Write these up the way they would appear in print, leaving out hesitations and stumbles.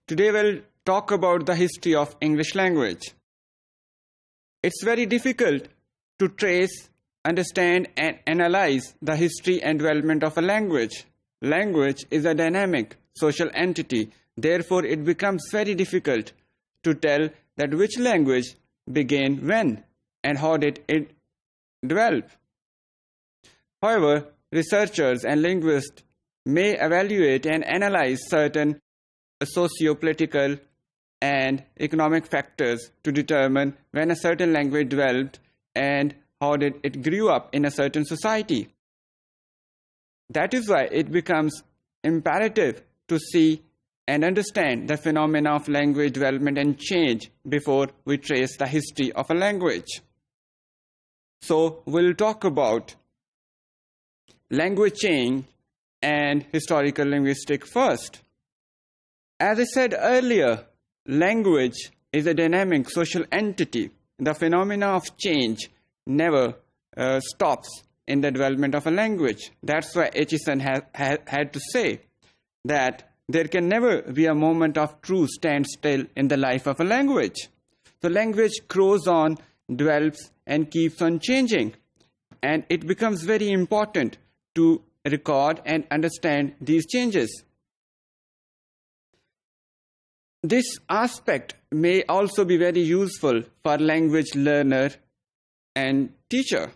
Today we'll talk about the history of English language. It's very difficult to trace, understand and analyze the history and development of a language. Language is a dynamic social entity. Therefore, it becomes very difficult to tell that which language began when and how did it develop. However, researchers and linguists may evaluate and analyze certain socio-political and economic factors to determine when a certain language developed and how did it grew up in a certain society. That is why it becomes imperative to see and understand the phenomena of language development and change before we trace the history of a language. So we'll talk about language change and historical linguistics first. As I said earlier, language is a dynamic social entity. The phenomena of change never stops in the development of a language. That's why Aitchison had to say that there can never be a moment of true standstill in the life of a language. So language grows on, develops, and keeps on changing. And it becomes very important to record and understand these changes. This aspect may also be very useful for language learner and teacher,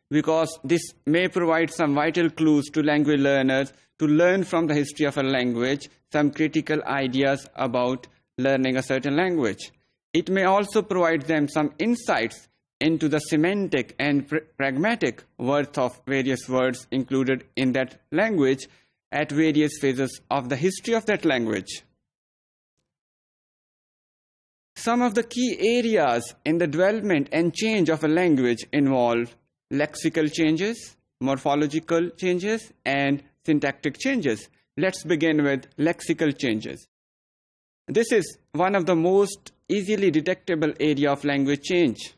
because this may provide some vital clues to language learners to learn from the history of a language, some critical ideas about learning a certain language. It may also provide them some insights into the semantic and pragmatic worth of various words included in that language at various phases of the history of that language. Some of the key areas in the development and change of a language involve lexical changes, morphological changes, and syntactic changes. Let's begin with lexical changes. This is one of the most easily detectable area of language change.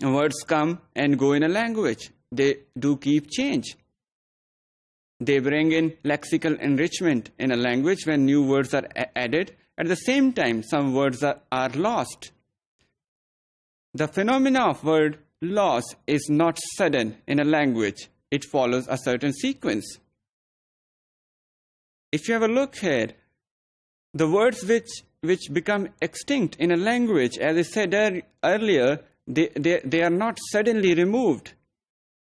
Words come and go in a language. They do keep change. They bring in lexical enrichment in a language when new words are added. At the same time, some words are lost. The phenomena of word loss is not sudden in a language. It follows a certain sequence. If you have a look here, the words which become extinct in a language, as I said earlier, they are not suddenly removed.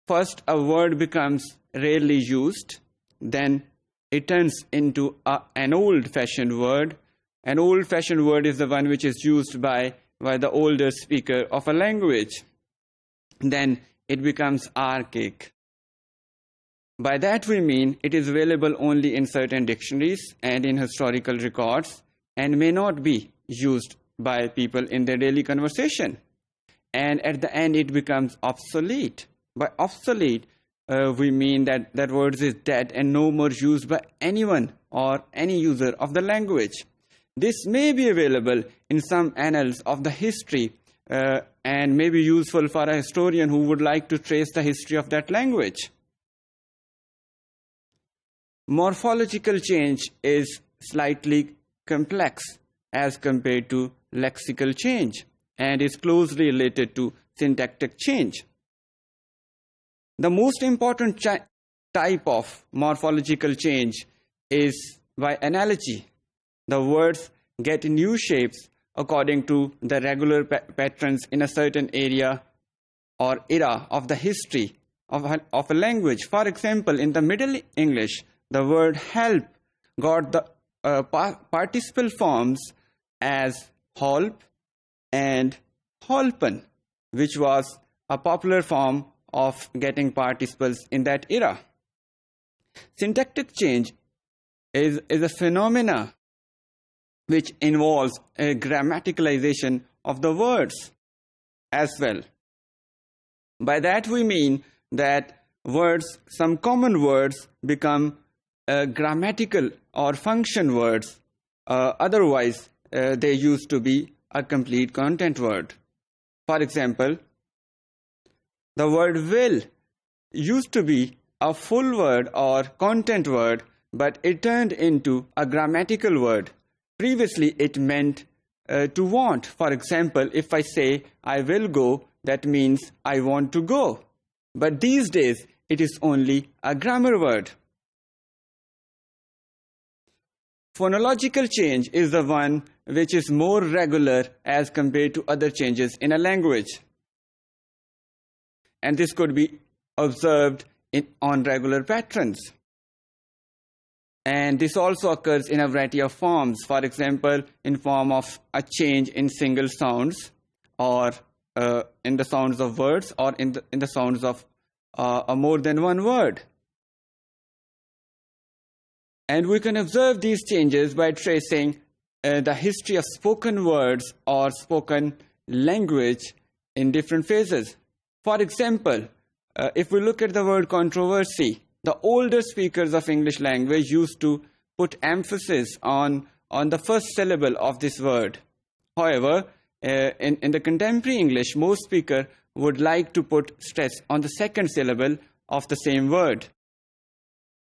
First, a word becomes rarely used. Then it turns into an old-fashioned word. An old-fashioned word is the one which is used by the older speaker of a language. Then it becomes archaic. By that we mean it is available only in certain dictionaries and in historical records and may not be used by people in their daily conversation. And at the end it becomes obsolete. By obsolete, we mean that word is dead and no more used by anyone or any user of the language. This may be available in some annals of the history and may be useful for a historian who would like to trace the history of that language. Morphological change is slightly complex as compared to lexical change and is closely related to syntactic change. The most important type of morphological change is by analogy. The words get new shapes according to the regular patterns in a certain area or era of the history of a language. For example, in the Middle English, the word help got the participle forms as holp and holpen, which was a popular form of getting participles in that era. Syntactic change is a phenomena which involves a grammaticalization of the words as well. By that we mean that words, some common words become grammatical or function words. Otherwise, they used to be a complete content word. For example, the word will used to be a full word or content word but it turned into a grammatical word. Previously, it meant to want. For example, if I say, I will go, that means I want to go. But these days, it is only a grammar word. Phonological change is the one which is more regular as compared to other changes in a language. And this could be observed on regular patterns. And this also occurs in a variety of forms. For example, in form of a change in single sounds, or in the sounds of words, or in the sounds of more than one word. And we can observe these changes by tracing the history of spoken words or spoken language in different phases. For example, if we look at the word controversy, the older speakers of English language used to put emphasis on the first syllable of this word. However, in the contemporary English, most speakers would like to put stress on the second syllable of the same word.